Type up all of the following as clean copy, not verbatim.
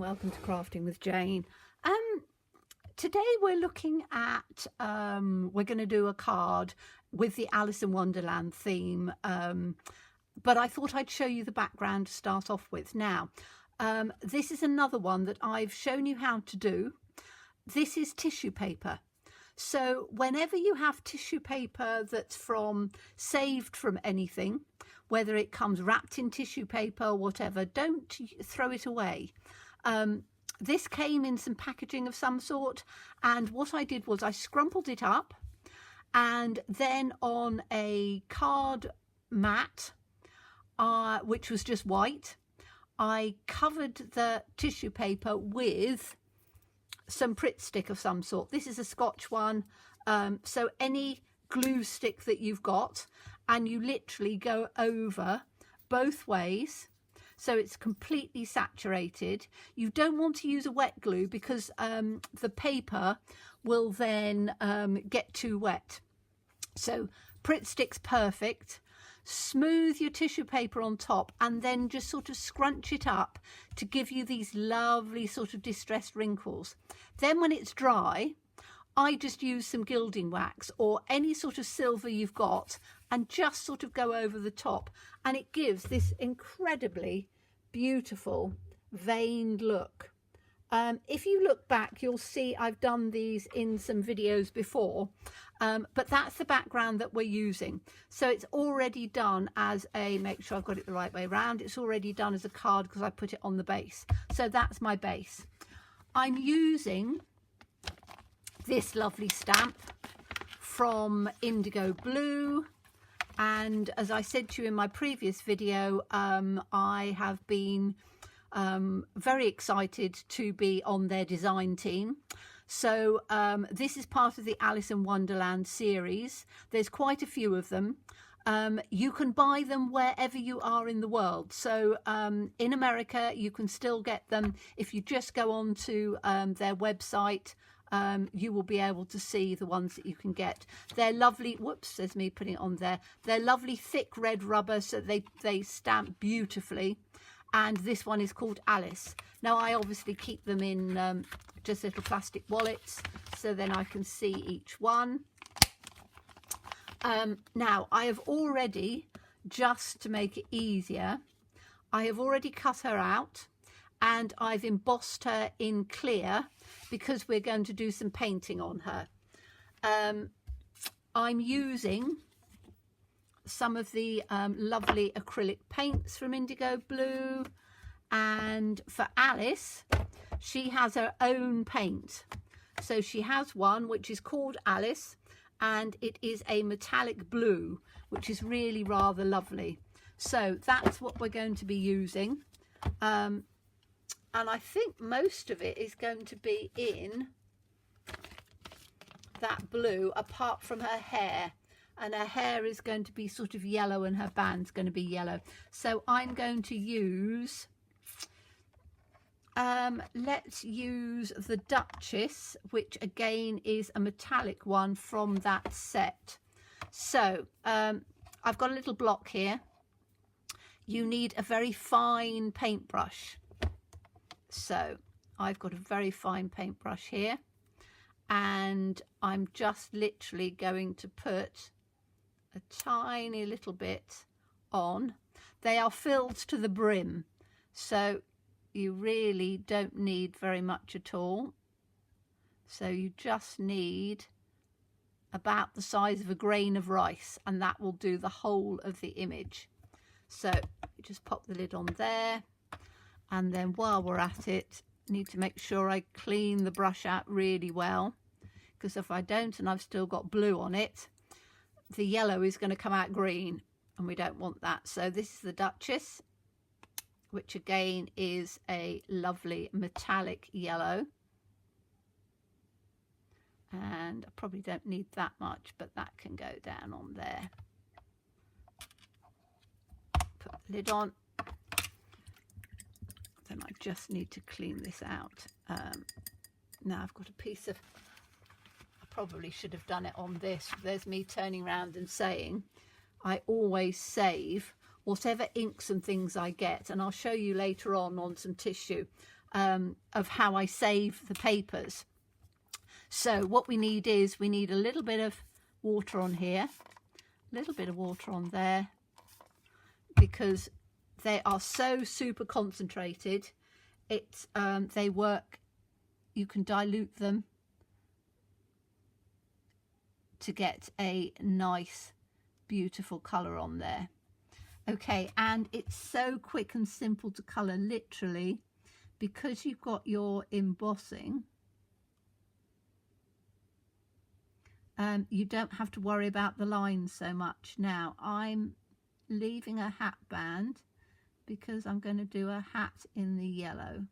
welcome to Crafting with Jane. Today we're looking at, we're going to do a card with the Alice in Wonderland theme, but I thought I'd show you the background to start off with. Now, this is another one that I've shown you how to do. This is tissue paper. So whenever you have tissue paper that's saved from anything, whether it comes wrapped in tissue paper or whatever, don't throw it away. This came in some packaging of some sort, and what I did was I scrumpled it up, and then on a card mat, which was just white, I covered the tissue paper with some Pritt stick of some sort. This is a Scotch one, so any glue stick that you've got, and you literally go over both ways so it's completely saturated. You don't want to use a wet glue because the paper will then get too wet. So Pritt stick's perfect. Smooth your tissue paper on top and then just sort of scrunch it up to give you these lovely sort of distressed wrinkles. Then when it's dry, I just use some gilding wax or any sort of silver you've got and just sort of go over the top, and it gives this incredibly beautiful veined look. If you look back, you'll see I've done these in some videos before, but that's the background that we're using. So it's already done as a, make sure I've got it the right way around, it's already done as a card because I put it on the base. So that's my base. I'm using this lovely stamp from Indigo Blue, and as I said to you in my previous video, I have been very excited to be on their design team. So this is part of the Alice in Wonderland series. There's quite a few of them. You can buy them wherever you are in the world. So in America, you can still get them. If you just go on to their website, you will be able to see the ones that you can get. They're lovely. Whoops, there's me putting it on there. They're lovely thick red rubber, so they stamp beautifully. And this one is called Alice. Now I obviously keep them in just little plastic wallets, so then I can see each one. Now I have already, just to make it easier, I have already cut her out and I've embossed her in clear because we're going to do some painting on her. I'm using some of the lovely acrylic paints from Indigo Blue, and for Alice, she has her own paint. So she has one which is called Alice, and it is a metallic blue, which is really rather lovely. So that's what we're going to be using. And I think most of it is going to be in that blue, apart from her hair. And her hair is going to be sort of yellow and her band's going to be yellow. So I'm going to use, let's use the Duchess, which again is a metallic one from that set. So I've got a little block here. You need a very fine paintbrush. So I've got a very fine paintbrush here, and I'm just literally going to put a tiny little bit on. They are filled to the brim, so you really don't need very much at all. So you just need about the size of a grain of rice, and that will do the whole of the image. So you just pop the lid on there, and then while we're at it, I need to make sure I clean the brush out really well, because if I don't and I've still got blue on it, the yellow is going to come out green, and we don't want that. So this is the Duchess, which again is a lovely metallic yellow, and I probably don't need that much, but that can go down on there. Put the lid on. Then I just need to clean this out. Now I've got a piece of, I probably should have done it on this. There's me turning around and saying I always save whatever inks and things I get, and I'll show you later on some tissue. of how I save the papers. So what we need is we need a little bit of water on here, a little bit of water on there, because they are so super concentrated. They work, you can dilute them to get a nice beautiful colour on there. Okay, and it's so quick and simple to colour, literally, because you've got your embossing. You don't have to worry about the lines so much. Now I'm leaving a hat band because I'm going to do a hat in the yellow.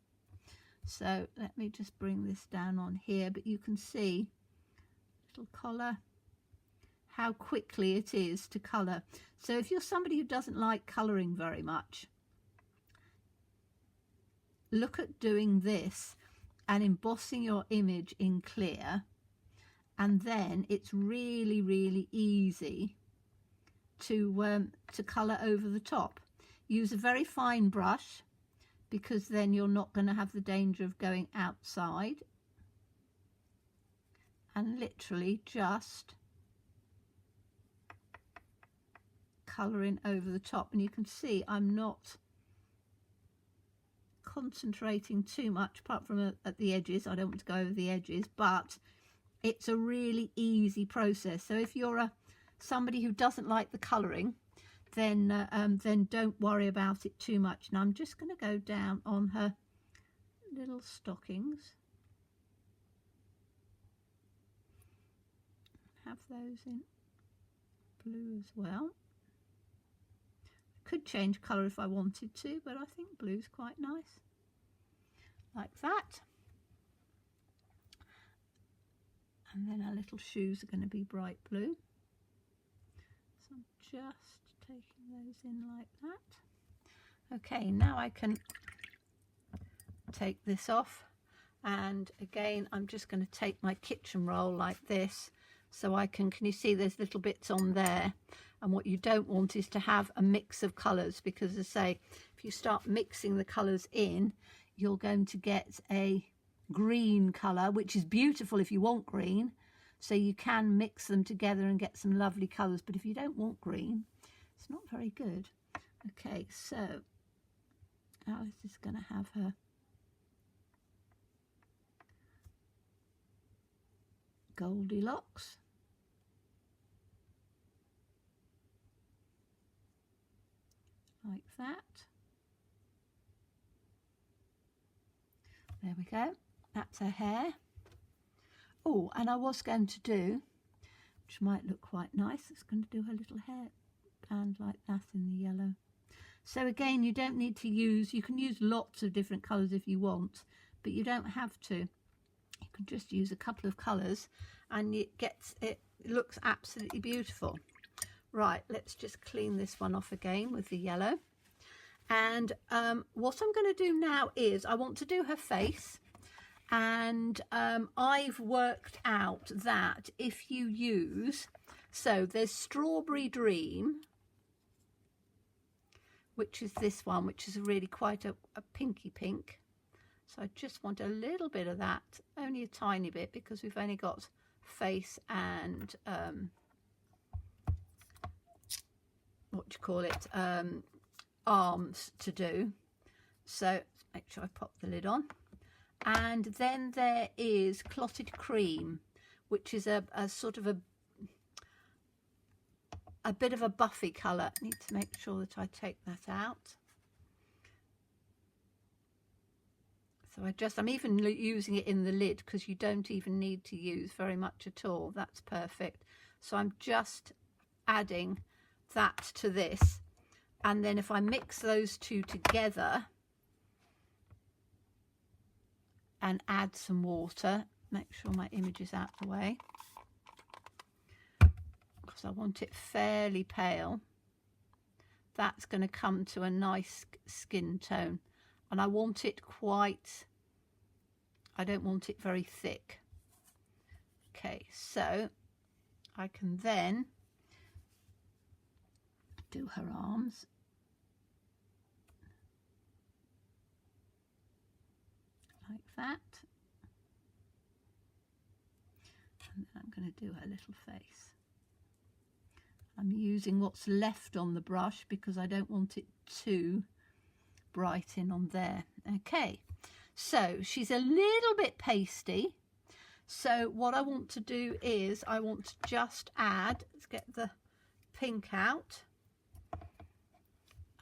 So let me just bring this down on here, but you can see little collar, how quickly it is to colour. So if you're somebody who doesn't like colouring very much, look at doing this and embossing your image in clear, and then it's really, really easy to colour over the top. Use a very fine brush, because then you're not going to have the danger of going outside, and literally just colouring over the top. And you can see I'm not concentrating too much, apart from at the edges. I don't want to go over the edges, but it's a really easy process. So if you're somebody who doesn't like the colouring, then don't worry about it too much. Now I'm just going to go down on her little stockings. Have those in blue as well. Could change colour if I wanted to, but I think blue's quite nice, like that. And then our little shoes are going to be bright blue, so I'm just taking those in like that. Okay, now I can take this off, and again I'm just going to take my kitchen roll like this, so I can you see there's little bits on there. And what you don't want is to have a mix of colours, because as I say, if you start mixing the colours in, you're going to get a green colour, which is beautiful if you want green, so you can mix them together and get some lovely colours. But if you don't want green, it's not very good. Okay, so Alice is going to have her Goldilocks. Like that. There we go. That's her hair. Oh, and I was going to do, which might look quite nice, it's going to do her little hair band like that in the yellow. So again, you don't need to use, you can use lots of different colours if you want, but you don't have to. You can just use a couple of colours and it looks absolutely beautiful. Right, let's just clean this one off again with the yellow. And what I'm going to do now is I want to do her face. And I've worked out that if you use, so there's Strawberry Dream, which is this one, which is really quite a pinky pink. So I just want a little bit of that, only a tiny bit, because we've only got face and what do you call it, arms to do. So make sure I pop the lid on. And then there is Clotted Cream, which is a sort of a bit of a buffy colour. I need to make sure that I take that out. So I'm even using it in the lid, because you don't even need to use very much at all. That's perfect. So I'm just adding that to this. And then if I mix those two together and add some water, make sure my image is out of the way, because I want it fairly pale. That's going to come to a nice skin tone, and I want it quite, I don't want it very thick. Okay, so I can then do her arms. that. And then I'm going to do her little face. I'm using what's left on the brush because I don't want it too bright in on there. Okay, so she's a little bit pasty. So what I want to do is I want to just add, let's get the pink out.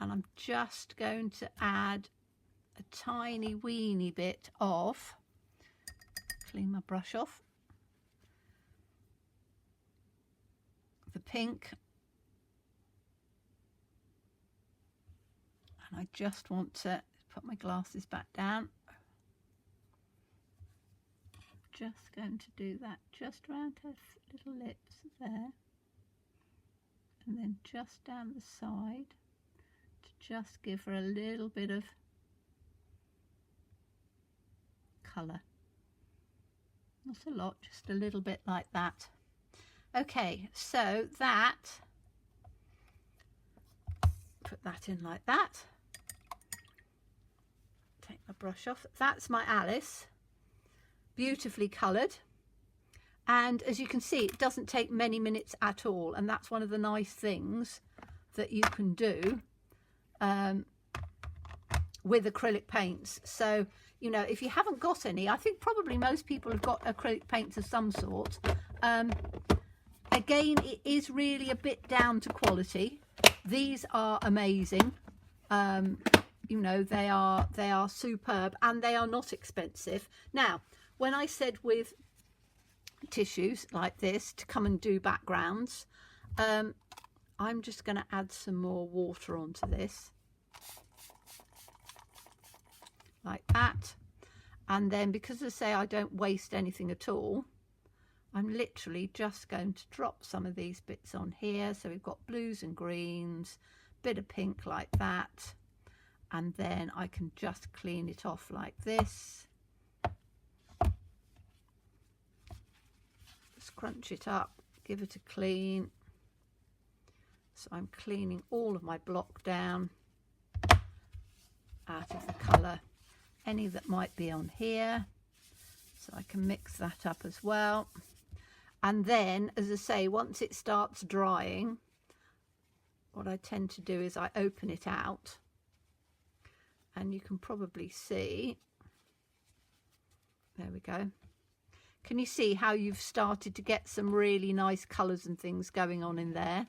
And I'm just going to add a tiny weeny bit of, clean my brush off, the pink. And I just want to put my glasses back down. Just going to do that just around her little lips there. And then just down the side to just give her a little bit of colour. Not a lot, just a little bit like that. Okay, so that, put that in like that. Take my brush off. That's my Alice, beautifully coloured, and as you can see it doesn't take many minutes at all, and that's one of the nice things that you can do with acrylic paints. So you know, if you haven't got any, I think probably most people have got acrylic paints of some sort. Again, it is really a bit down to quality. These are amazing. You know, they are superb, and they are not expensive. Now, when I said with tissues like this to come and do backgrounds, I'm just going to add some more water onto this, like that. And then, because I say I don't waste anything at all, I'm literally just going to drop some of these bits on here. So we've got blues and greens, bit of pink like that, and then I can just clean it off like this. Just crunch it up, give it a clean. So I'm cleaning all of my block down out of the colour, any that might be on here, so I can mix that up as well. And then, as I say, once it starts drying, what I tend to do is I open it out, and you can probably see, there we go. Can you see how you've started to get some really nice colours and things going on in there?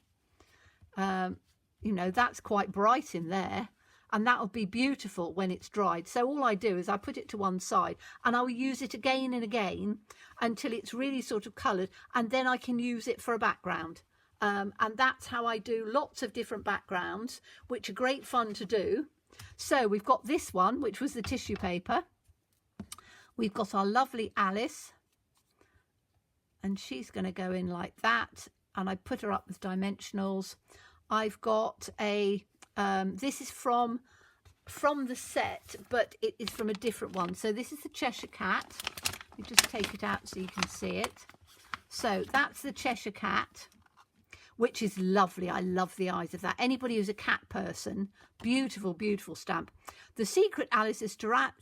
You know, that's quite bright in there, and that'll be beautiful when it's dried. So all I do is I put it to one side, and I'll use it again and again until it's really sort of coloured, and then I can use it for a background. And that's how I do lots of different backgrounds, which are great fun to do. So we've got this one, which was the tissue paper. We've got our lovely Alice, and she's going to go in like that, and I put her up with dimensionals. I've got a this is from the set, but it is from a different one. So this is the Cheshire Cat. You just take it out so you can see it. So that's the Cheshire Cat, which is lovely. I love the eyes of that. Anybody who's a cat person, beautiful, beautiful stamp. The secret, Alice, is to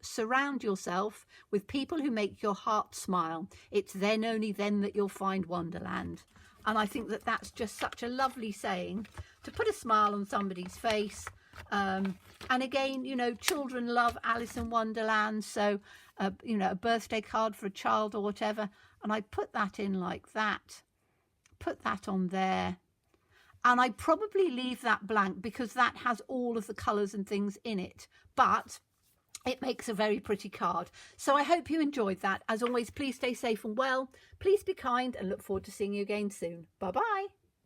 surround yourself with people who make your heart smile. It's then, only then, that you'll find Wonderland. And I think that that's just such a lovely saying, to put a smile on somebody's face. And again, you know, children love Alice in Wonderland. So, you know, a birthday card for a child or whatever. And I put that in like that. Put that on there. And I probably leave that blank because that has all of the colours and things in it. But it makes a very pretty card. So I hope you enjoyed that. As always, please stay safe and well. Please be kind, and look forward to seeing you again soon. Bye-bye.